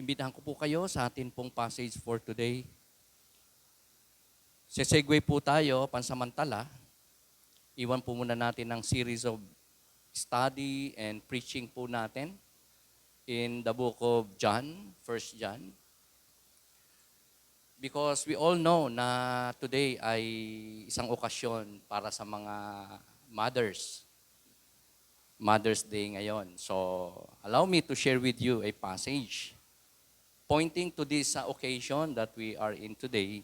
Imbitahan ko po kayo sa atin pong passage for today. Sesegue po tayo pansamantala. Iwan po muna natin ang series of study and preaching po natin in the book of John, 1 John. Because we all know na today ay isang okasyon para sa mga mothers. Mother's Day ngayon. So, allow me to share with you a passage pointing to this occasion that we are in today.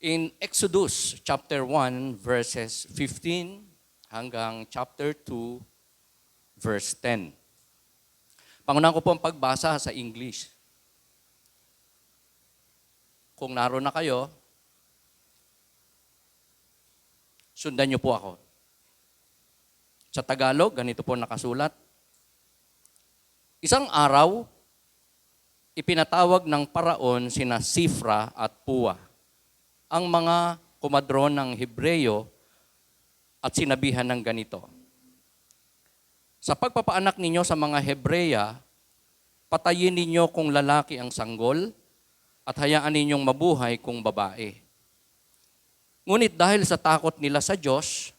In Exodus chapter 1 verses 15 hanggang chapter 2 verse 10. Pangunahan ko po ang pagbasa sa English. Kung naroon na kayo, sundan niyo po ako. Sa Tagalog, ganito po nakasulat. Isang araw, ipinatawag ng paraon sina Sifra at Pua, ang mga komadron ng Hebreyo, at sinabihan ng ganito. Sa pagpapaanak ninyo sa mga Hebreya, patayin ninyo kung lalaki ang sanggol at hayaan ninyong mabuhay kung babae. Ngunit dahil sa takot nila sa Diyos,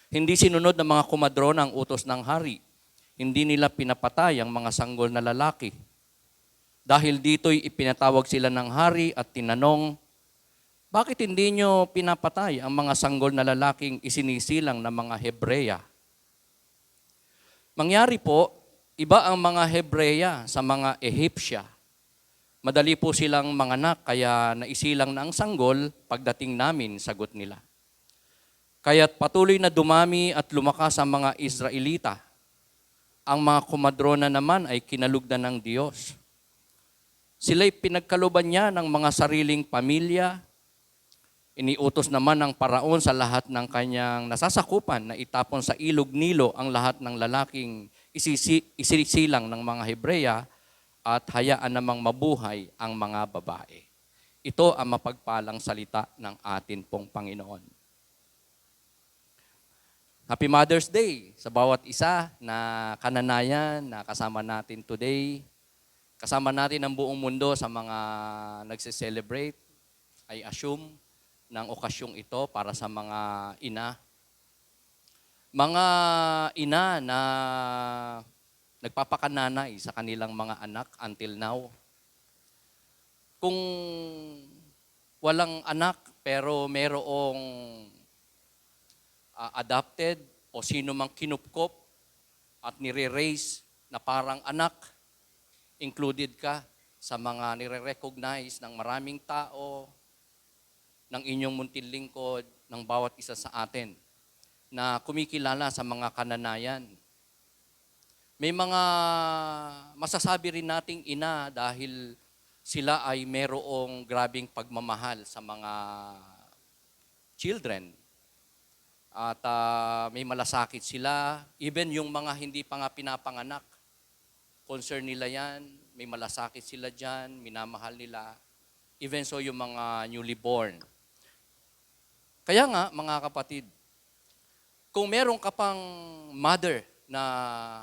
hindi sinunod ng mga komadron ang utos ng hari. Hindi nila pinapatay ang mga sanggol na lalaki. Dahil dito'y ipinatawag sila ng hari at tinanong, bakit hindi nyo pinapatay ang mga sanggol na lalaking isinisilang ng mga Hebreya? Mangyari po, iba ang mga Hebreya sa mga Ehipsya. Madali po silang manganak, kaya naisilang na ang sanggol pagdating namin, sagot nila. Kaya't patuloy na dumami at lumakas ang mga Israelita. Ang mga komadrona naman ay kinalugdan ng Diyos. Sila'y pinagkaluban niya ng mga sariling pamilya. Iniutos naman ng paraon sa lahat ng kanyang nasasakupan na itapon sa ilog Nilo ang lahat ng lalaking isisilang ng mga Hebreya at hayaan namang mabuhay ang mga babae. Ito ang mapagpalang salita ng atin pong Panginoon. Happy Mother's Day sa bawat isa na kananayan na kasama natin today. Kasama natin ang buong mundo sa mga nagse-celebrate. I assume ng okasyong ito para sa mga ina. Mga ina na nagpapakananay sa kanilang mga anak until now. Kung walang anak pero merong adopted o sino mang kinupkop at nire-raise na parang anak, included ka sa mga nire-recognize ng maraming tao, ng inyong munting lingkod, ng bawat isa sa atin na kumikilala sa mga kananayan. May mga masasabi rin nating ina dahil sila ay merong grabing pagmamahal sa mga children. At may malasakit sila. Even yung mga hindi pa nga pinapanganak, concern nila yan. May malasakit sila dyan, minamahal nila. Even so yung mga newly born. Kaya nga, mga kapatid, kung meron ka pang mother na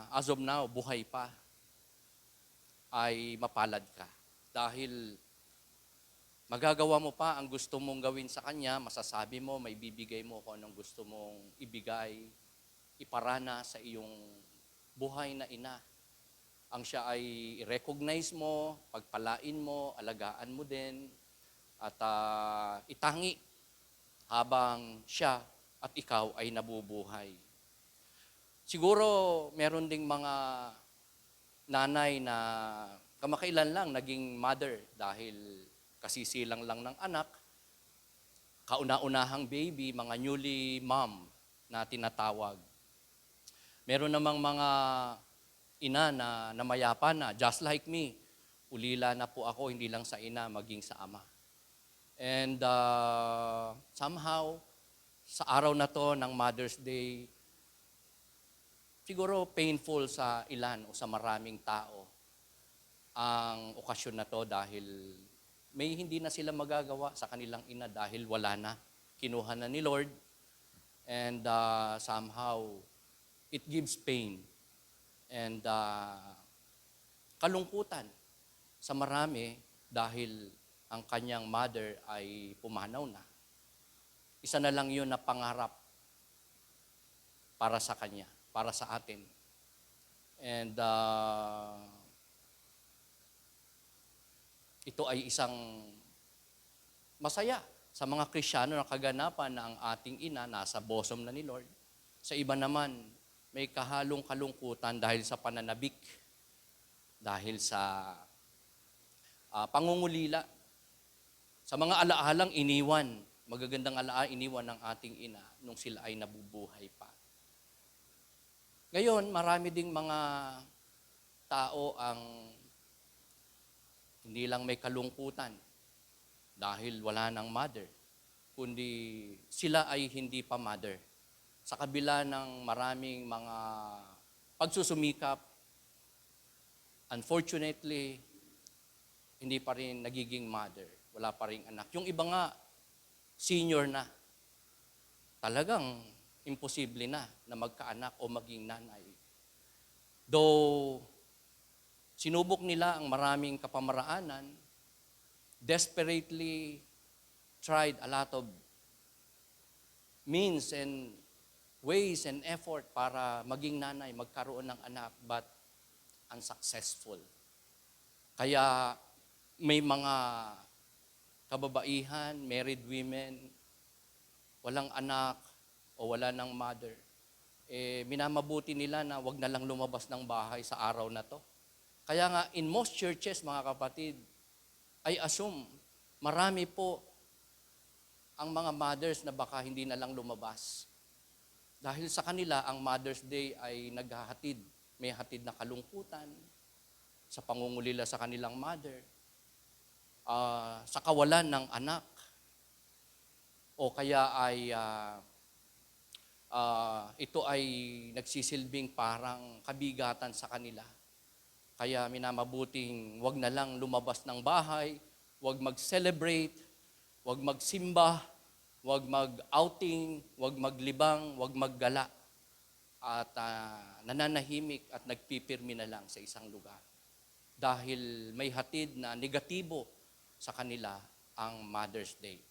as of now, buhay pa, ay mapalad ka. Dahil magagawa mo pa ang gusto mong gawin sa kanya, masasabi mo, may bibigay mo kung anong gusto mong ibigay, iparana sa iyong buhay na ina. Ang siya ay i-recognize mo, pagpalain mo, alagaan mo din, at itangi habang siya at ikaw ay nabubuhay. Siguro meron ding mga nanay na kamakailan lang naging mother dahil kasisilang lang ng anak, kauna-unahang baby, mga newly mom na tinatawag. Meron namang mga ina na namayapa na, just like me, ulila na po ako, hindi lang sa ina, maging sa ama. And somehow, sa araw na to ng Mother's Day, siguro painful sa ilan o sa maraming tao ang okasyon na to dahil may hindi na sila magagawa sa kanilang ina dahil wala na. Kinuha na ni Lord. And somehow, it gives pain. And kalungkutan sa marami dahil ang kanyang mother ay pumanaw na. Isa na lang yun na pangarap para sa kanya, para sa atin. And ito ay isang masaya sa mga Kristiyano na kaganapan na ang ating ina nasa bosom na ni Lord. Sa iba naman, may kahalong kalungkutan dahil sa pananabik, dahil sa pangungulila, sa mga alaalang iniwan, magagandang alaala iniwan ng ating ina nung sila ay nabubuhay pa. Ngayon, marami ding mga tao ang hindi lang may kalungkutan dahil wala ng mother, kundi sila ay hindi pa mother. Sa kabila ng maraming mga pagsusumikap, unfortunately, hindi pa rin nagiging mother. Wala pa rin anak. Yung iba nga, senior na. Talagang imposible na magkaanak o maging nanay. Though, sinubok nila ang maraming kapamaraanan, desperately tried a lot of means and ways and effort para maging nanay, magkaroon ng anak, but unsuccessful. Kaya may mga kababaihan, married women, walang anak o wala ng mother, minamabuti nila na wag na lang lumabas ng bahay sa araw na to. Kaya nga, in most churches, mga kapatid, I assume, marami po ang mga mothers na baka hindi na lang lumabas. Dahil sa kanila, ang Mother's Day ay naghahatid. May hatid na kalungkutan sa pangungulila sa kanilang mother, sa kawalan ng anak, o kaya ay ito ay nagsisilbing parang kabigatan sa kanila. Kaya minamabuting wag na lang lumabas ng bahay, wag mag-celebrate, wag magsimba, wag mag-outing, wag maglibang, wag maggala. At nananahimik at nagpipirmi na lang sa isang lugar. Dahil may hatid na negatibo sa kanila ang Mother's Day.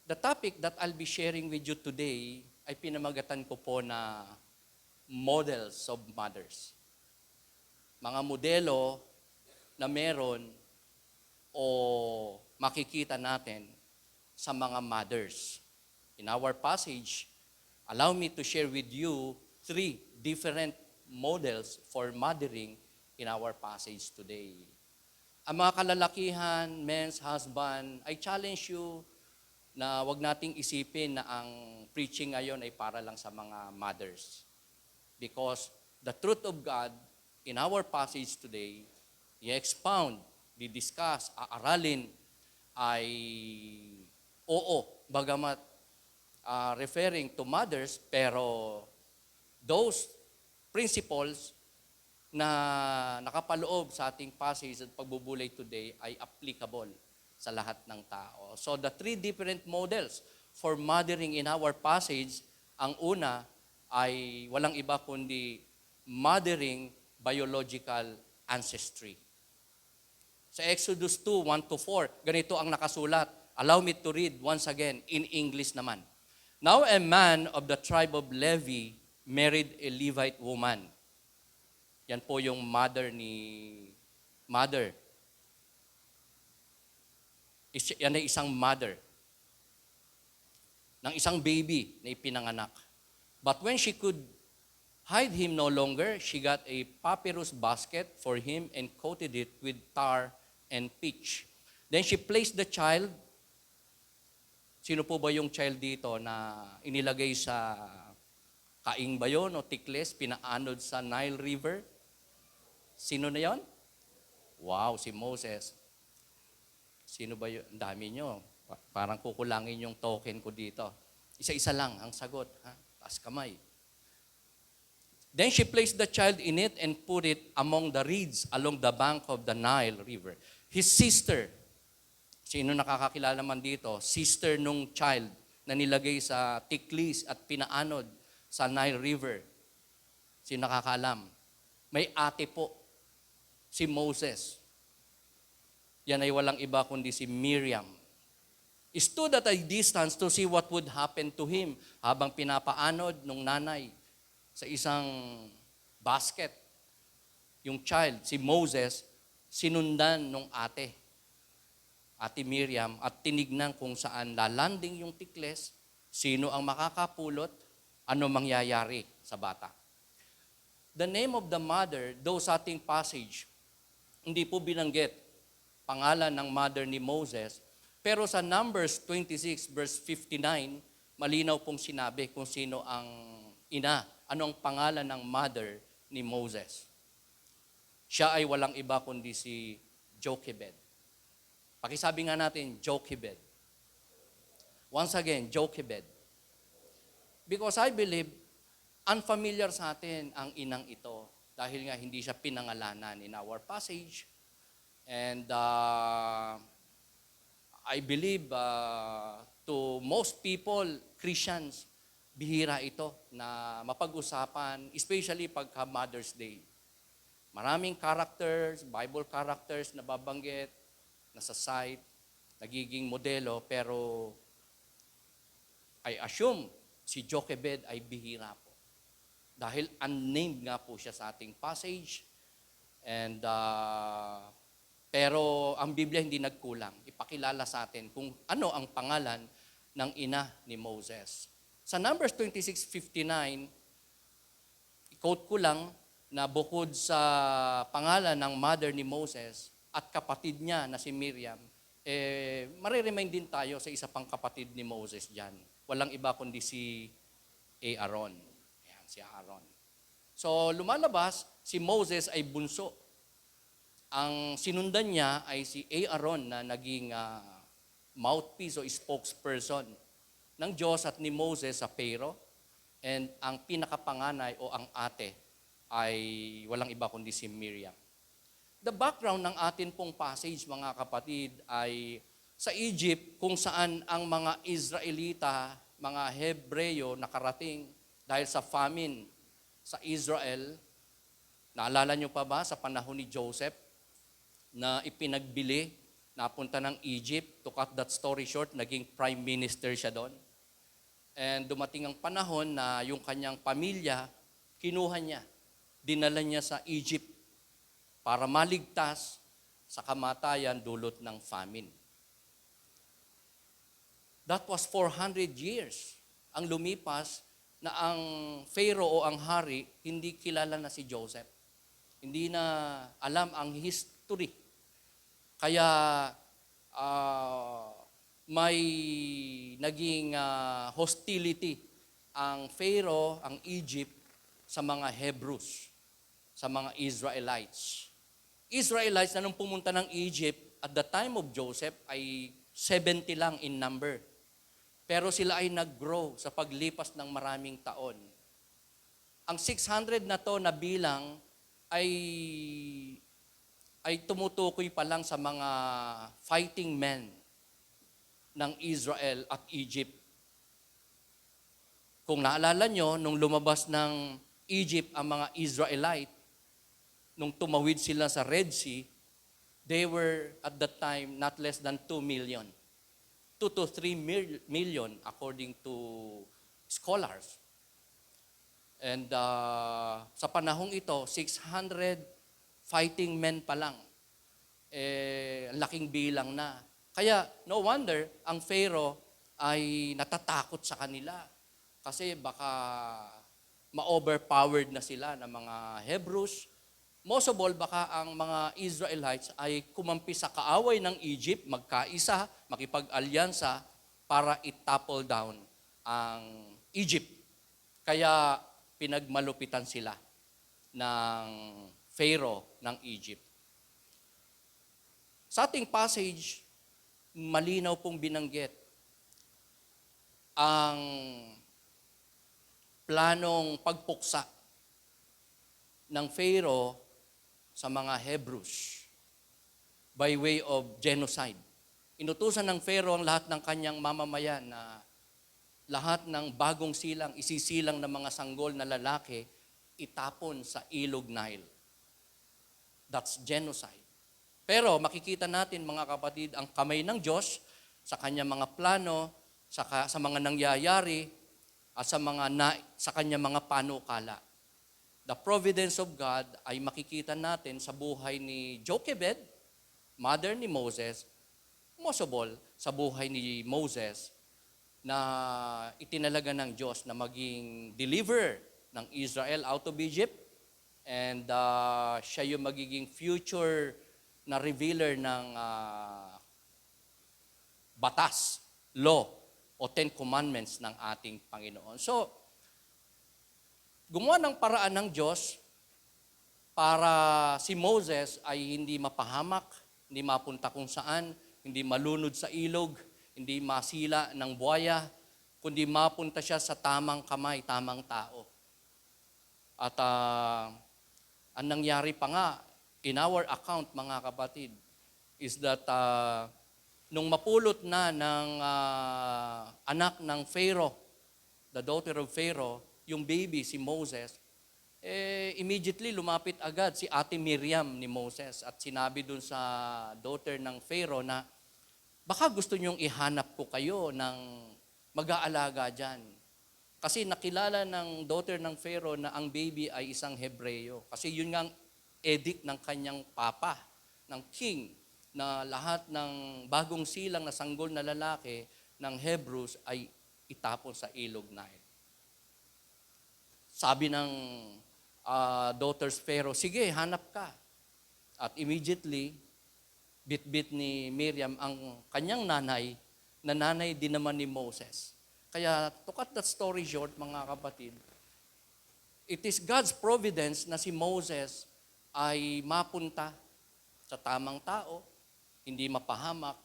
The topic that I'll be sharing with you today ay pinamagatan ko po na models of mothers. Mga modelo na meron o makikita natin sa mga mothers. In our passage, allow me to share with you 3 different models for mothering in our passage today. Ang mga kalalakihan, men's husband, I challenge you na wag nating isipin na ang preaching ngayon ay para lang sa mga mothers. Because the truth of God in our passage today, i-expound, di-discuss, aaralin ay bagamat referring to mothers, pero those principles na nakapaloob sa ating passage at pagbubulay today ay applicable sa lahat ng tao. So the 3 different models for mothering in our passage, ang una ay walang iba kundi mothering biological ancestry. Sa Exodus 2, 1-4, ganito ang nakasulat. Allow me to read once again in English naman. Now a man of the tribe of Levi married a Levite woman. Yan po yung mother. Yan ay isang mother ng isang baby na ipinanganak. But when she could hide him no longer, she got a papyrus basket for him and coated it with tar and pitch. Then she placed the child. Sino po ba yung child dito na inilagay sa kaing ba yun o tikles, pinaanod sa Nile River? Sino na yon? Wow, si Moses. Sino ba yun? Ang dami nyo. Parang kukulangin yung token ko dito. Isa-isa lang ang sagot. Taas kamay. Then she placed the child in it and put it among the reeds along the bank of the Nile River. His sister, sino nakakakilala man dito, sister nung child na nilagay sa tiklis at pinaanod sa Nile River. Sino nakakaalam? May ate po si Moses. Yan ay walang iba kundi si Miriam. Stood at a distance to see what would happen to him habang pinapaanod nung nanay sa isang basket. Yung child, si Moses, sinundan nung ate Miriam, at tinignan kung saan lalanding yung tikles, sino ang makakapulot, ano mangyayari sa bata. The name of the mother, though sa ating passage, hindi po binanggit pangalan ng mother ni Moses, pero sa Numbers 26 verse 59, malinaw pong sinabi kung sino ang ina, anong pangalan ng mother ni Moses. Siya ay walang iba kundi si Jochebed. Pakisabi nga natin, Jochebed. Once again, Jochebed. Because I believe, unfamiliar sa atin ang inang ito dahil nga hindi siya pinangalanan in our passage. And I believe to most people, Christians, bihira ito na mapag-usapan, especially pagka Mother's Day. Maraming characters, Bible characters na babanggit, nasa site, nagiging modelo, pero I assume si Jochebed ay bihira po. Dahil unnamed nga po siya sa ating passage. And pero ang Biblia hindi nagkulang. Ipakilala sa atin kung ano ang pangalan ng ina ni Moses. Sa Numbers 26:59, i-quote ko lang na bukod sa pangalan ng mother ni Moses at kapatid niya na si Miriam, mariremind din tayo sa isa pang kapatid ni Moses dyan. Walang iba kundi si Aaron. Ayan, si Aaron. So lumalabas, si Moses ay bunso. Ang sinundan niya ay si Aaron na naging mouthpiece o spokesperson ng Diyos at ni Moses sa Pharaoh. And ang pinakapanganay o ang ate ay walang iba kundi si Miriam. The background ng atin pong passage, mga kapatid, ay sa Egypt kung saan ang mga Israelita, mga Hebreyo nakarating dahil sa famine sa Israel. Naalala nyo pa ba sa panahon ni Joseph na ipinagbili, napunta ng Egypt? To cut that story short, naging prime minister siya doon. And dumating ang panahon na yung kanyang pamilya, kinuha niya, dinala niya sa Egypt para maligtas sa kamatayan dulot ng famine. That was 400 years ang lumipas na ang Pharaoh o ang hari hindi kilala na si Joseph. Hindi na alam ang history. Kaya may naging hostility ang Pharaoh, ang Egypt sa mga Hebrews, sa mga Israelites. Israelites na nung pumunta ng Egypt at the time of Joseph ay 70 lang in number. Pero sila ay nag-grow sa paglipas ng maraming taon. Ang 600 na to na bilang ay tumutukoy pa lang sa mga fighting men ng Israel at Egypt. Kung naalala nyo, nung lumabas ng Egypt ang mga Israelite, nung tumawid sila sa Red Sea, they were at that time not less than 2 million. 2 to 3 million according to scholars. And sa panahong ito, 600 fighting men pa lang. Laking bilang na. Kaya no wonder ang Pharaoh ay natatakot sa kanila. Kasi baka ma-overpowered na sila ng mga Hebrews. Most of all, baka ang mga Israelites ay kumampi sa kaaway ng Egypt, magkaisa, makipag-alyansa para i-topple down ang Egypt. Kaya pinagmalupitan sila ng Pharaoh ng Egypt. Sa ating passage, malinaw pong binanggit ang planong pagpuksa ng Pharaoh sa mga Hebrews by way of genocide. Inutusan ng Pharaoh ang lahat ng kanyang mamamayan na lahat ng bagong silang, isisilang ng mga sanggol na lalaki, itapon sa ilog Nile. That's genocide. Pero makikita natin mga kapatid, ang kamay ng Diyos sa kanyang mga plano, sa mga nangyayari, at sa kanyang mga panukala. The providence of God ay makikita natin sa buhay ni Jochebed, mother ni Moses, most of all, sa buhay ni Moses, na itinalaga ng Diyos na maging deliverer ng Israel out of Egypt, and siya yung magiging future na revealer ng batas, law, o Ten Commandments ng ating Panginoon. So, gumawa ng paraan ng Diyos para si Moses ay hindi mapahamak, hindi mapunta kung saan, hindi malunod sa ilog, hindi masila ng buwaya, kundi mapunta siya sa tamang kamay, tamang tao. At ang nangyari pa nga, in our account mga kapatid, is that nung mapulot na ng anak ng Pharaoh, the daughter of Pharaoh, yung baby, si Moses, immediately lumapit agad si Ate Miriam ni Moses at sinabi dun sa daughter ng Pharaoh na, baka gusto nyong ihanap ko kayo ng mag-aalaga dyan. Kasi nakilala ng daughter ng Pharaoh na ang baby ay isang Hebreo. Kasi yun nga ang edict ng kanyang papa, ng king, na lahat ng bagong silang na sanggol na lalaki ng Hebrews ay itapon sa ilog Nile. Sabi ng daughters Pharaoh, sige, hanap ka. At immediately, bit-bit ni Miriam ang kanyang nanay, na nanay din naman ni Moses. Kaya, to cut that story short, mga kapatid, it is God's providence na si Moses ay mapunta sa tamang tao, hindi mapahamak,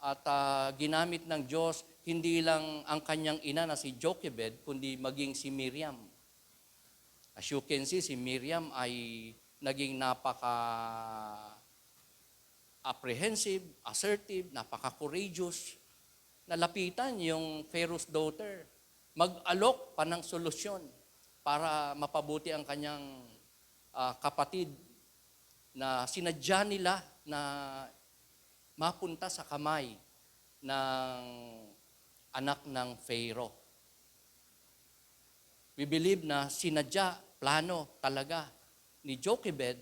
at ginamit ng Diyos hindi lang ang kanyang ina na si Jochebed, kundi maging si Miriam. As you can see, si Miriam ay naging napaka-apprehensive, assertive, napaka-courageous, nalapitan yung Pharaoh's daughter, mag-alok pa ng solusyon para mapabuti ang kanyang kapatid na sinadya nila na mapunta sa kamay ng anak ng Pharaoh. We believe na sinadya, plano talaga ni Jochebed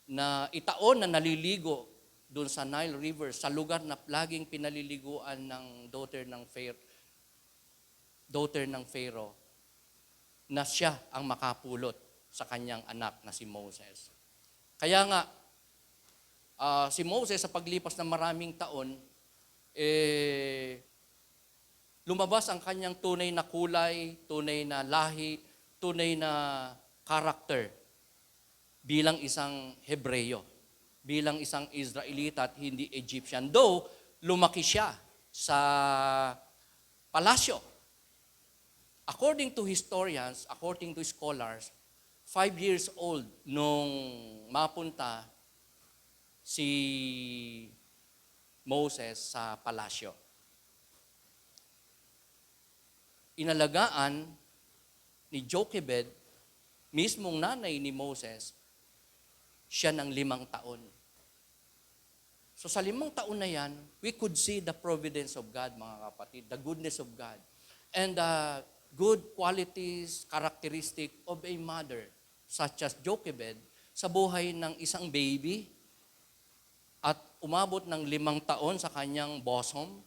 na itaon na naliligo doon sa Nile River, sa lugar na laging pinaliliguan ng daughter ng Pharaoh, na siya ang makapulot sa kanyang anak na si Moses. Kaya nga, si Moses sa paglipas ng maraming taon, lumabas ang kanyang tunay na kulay, tunay na lahi, tunay na karakter bilang isang Hebreo, bilang isang Israelita at hindi Egyptian. Though, lumaki siya sa palasyo. According to historians, according to scholars, 5 years old nung mapunta si Moses sa palasyo. Inalagaan ni Jochebed, mismong nanay ni Moses, siya ng 5 taon. So sa 5 taon na yan, we could see the providence of God, mga kapatid, the goodness of God, and the good qualities, characteristic of a mother, such as Jochebed, sa buhay ng isang baby, at umabot ng 5 taon sa kanyang bosom,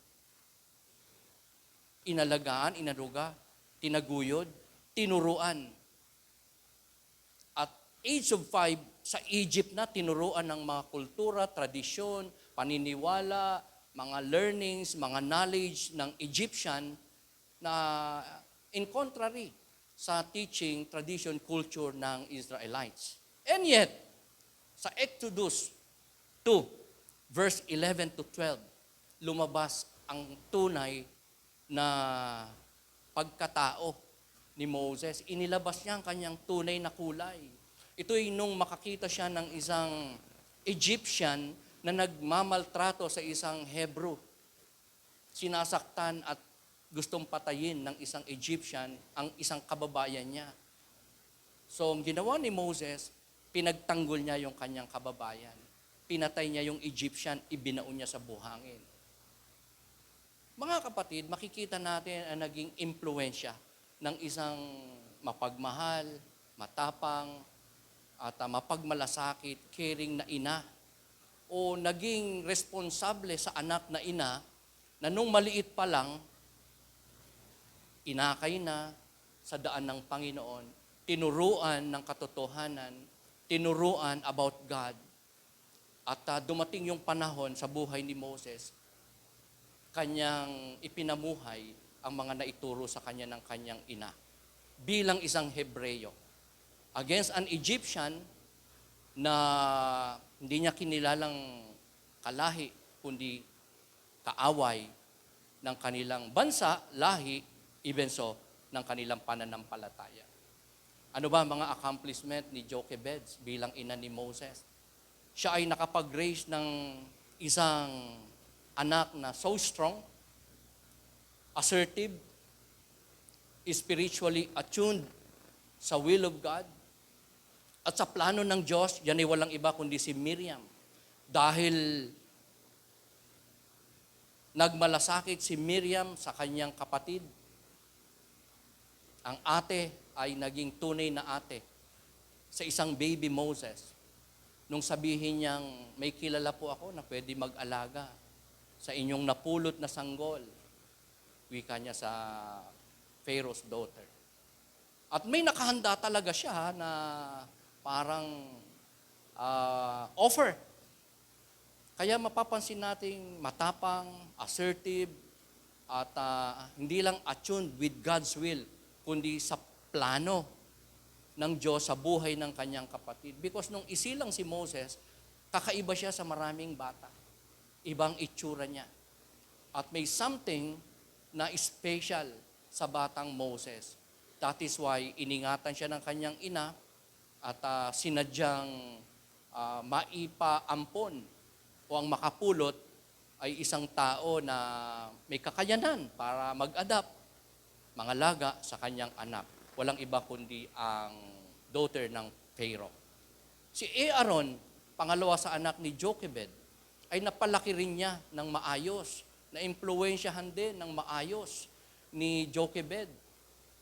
inalagaan, inaruga, tinaguyod, tinuruan. At age of 5, sa Egypt na, tinuruan ng mga kultura, tradisyon, paniniwala, mga learnings, mga knowledge ng Egyptian na in contrary sa teaching, tradition, culture ng Israelites. And yet, sa Exodus 2, verse 11 to 12, lumabas ang tunay na pagkatao ni Moses. Inilabas niya ang kanyang tunay na kulay. Ito'y nung makakita siya ng isang Egyptian na nagmamaltrato sa isang Hebrew. Sinasaktan at gustong patayin ng isang Egyptian ang isang kababayan niya. So, ang ginawa ni Moses, pinagtanggol niya yung kanyang kababayan. Pinatay niya yung Egyptian, ibinaon niya sa buhangin. Mga kapatid, makikita natin ang naging impluensya ng isang mapagmahal, matapang, at mapagmalasakit, caring na ina o naging responsable sa anak na ina na nung maliit pa lang, inakay na sa daan ng Panginoon, tinuruan ng katotohanan, tinuruan about God. At dumating yung panahon sa buhay ni Moses, kanyang ipinamuhay ang mga naituro sa kanya ng kanyang ina bilang isang Hebreyo against an Egyptian na hindi niya kinilalang kalahi, kundi kaaway ng kanilang bansa, lahi, even so, ng kanilang pananampalataya. Ano ba mga accomplishment ni Jochebed bilang ina ni Moses? Siya ay nakapag-raise ng isang anak na so strong, assertive, spiritually attuned sa will of God. At sa plano ng Diyos, yan ay walang iba kundi si Miriam. Dahil nagmalasakit si Miriam sa kanyang kapatid, ang ate ay naging tunay na ate sa isang baby Moses. Nung sabihin niyang, may kilala po ako na pwede mag-alaga sa inyong napulot na sanggol. Wika niya sa Pharaoh's daughter. At may nakahanda talaga siya na parang offer. Kaya mapapansin nating matapang, assertive, at hindi lang attuned with God's will, kundi sa plano ng Diyos sa buhay ng kanyang kapatid. Because nung isilang si Moses, kakaiba siya sa maraming bata. Ibang itsura niya. At may something na special sa batang Moses. That is why iningatan siya ng kanyang ina at sinadyang maipaampon o ang makapulot ay isang tao na may kakayanan para mag-adapt, mangalaga sa kanyang anak. Walang iba kundi ang daughter ng Pharaoh. Si Aaron, pangalawa sa anak ni Jochebed, ay napalaki rin niya ng maayos, na impluwensyahan din ng maayos ni Jochebed.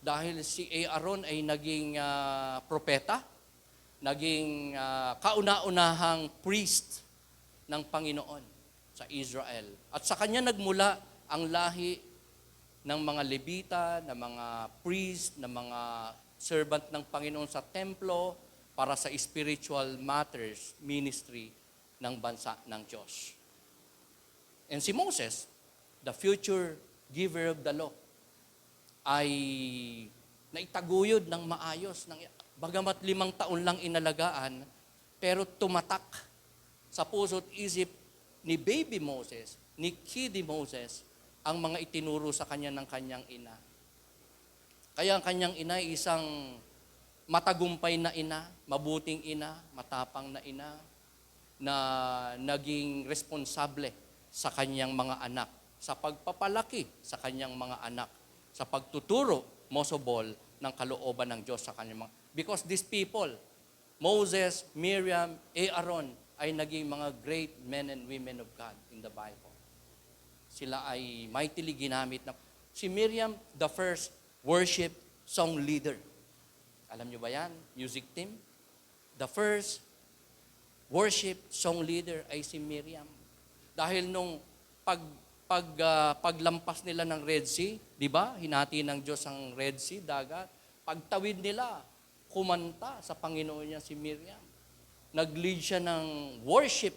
Dahil si Aaron ay naging propeta, naging kauna-unahang priest ng Panginoon sa Israel. At sa kanya nagmula ang lahi ng mga Levita, ng mga priest, ng mga servant ng Panginoon sa templo para sa spiritual matters, ministry ng bansa ng Diyos. And si Moses, the future giver of the law, ay naitaguyod ng maayos. Bagamat 5 taon lang inalagaan, pero tumatak sa puso't isip ni baby Moses, ni kiddie Moses, ang mga itinuro sa kanya ng kanyang ina. Kaya ang kanyang ina ay isang matagumpay na ina, mabuting ina, matapang na ina, na naging responsable sa kanyang mga anak, sa pagpapalaki sa kanyang mga anak, sa pagtuturo, most of all, ng kalooban ng Diyos sa kanyang mga. Because these people, Moses, Miriam, Aaron, ay naging mga great men and women of God in the Bible. Sila ay mightily ginamit na. Si Miriam, the first worship song leader. Alam niyo ba yan? Music team. The first worship song leader ay si Miriam. Dahil nung paglampas nila ng Red Sea, di ba? Hinati ng Diyos ang Red Sea, dagat. Pagtawid nila, kumanta sa Panginoon niya si Miriam. Nag-lead siya ng worship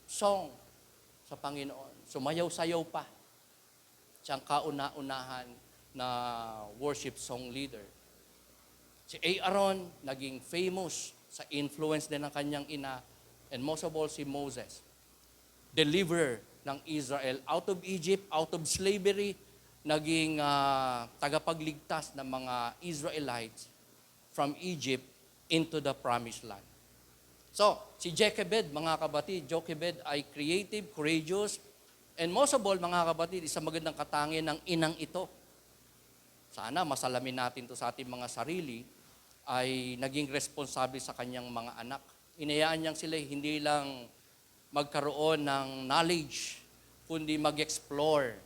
song sa Panginoon. Sumayaw-sayaw pa. Siyang kauna-unahan na worship song leader. Si Aaron, naging famous sa influence din ng kanyang ina. And most of all, si Moses, deliverer ng Israel out of Egypt, out of slavery, naging tagapagligtas ng mga Israelites from Egypt into the promised land. So, si Jochebed, mga kapatid, Jochebed ay creative, courageous, and most of all, mga kapatid, isang magandang katangian ng inang ito. Sana masalamin natin to sa ating mga sarili, ay naging responsable sa kanyang mga anak. Inayaan niyang sila hindi lang magkaroon ng knowledge, kundi mag-explore.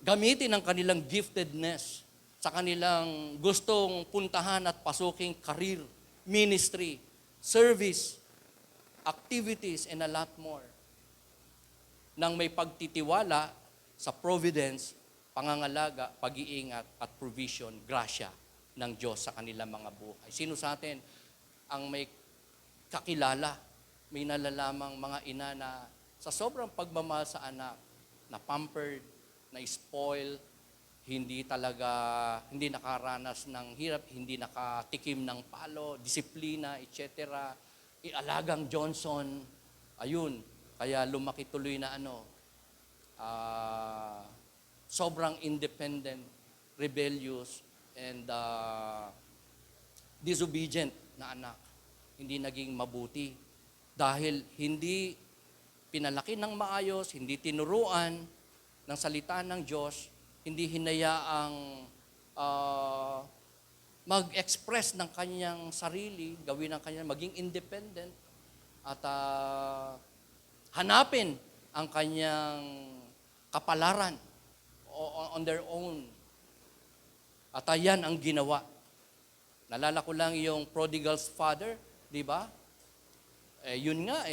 Gamitin ang kanilang giftedness sa kanilang gustong puntahan at pasuking career, ministry, service, activities, and a lot more. Nang may pagtitiwala sa providence, pangangalaga, pag-iingat at provision, grasya ng Diyos sa kanilang mga buhay. Sino sa atin ang may kakilala, may nalalamang mga ina na sa sobrang pagmamahal sa anak, na pampered, na spoil, hindi nakaranas ng hirap, hindi nakatikim ng palo, disiplina, etc. Alagang Johnson, ayun, kaya lumaki tuloy na sobrang independent, rebellious, and disobedient na anak. Hindi naging mabuti dahil hindi pinalaki ng maayos, hindi tinuruan ng salita ng Diyos, hindi hinayaang mag-express ng kanyang sarili, gawin ang kanyang maging independent, at hanapin ang kanyang kapalaran on their own. At ayan ang ginawa. Nalala ko lang yung prodigal's father, di ba? Yun nga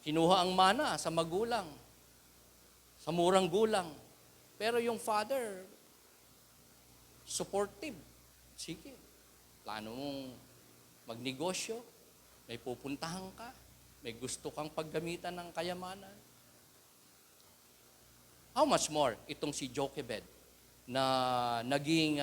kinuha ang mana sa magulang, sa murang gulang. Pero yung father, supportive. Sige, plano mong magnegosyo, may pupuntahan ka, may gusto kang paggamitan ng kayamanan. How much more itong si Jochebed na naging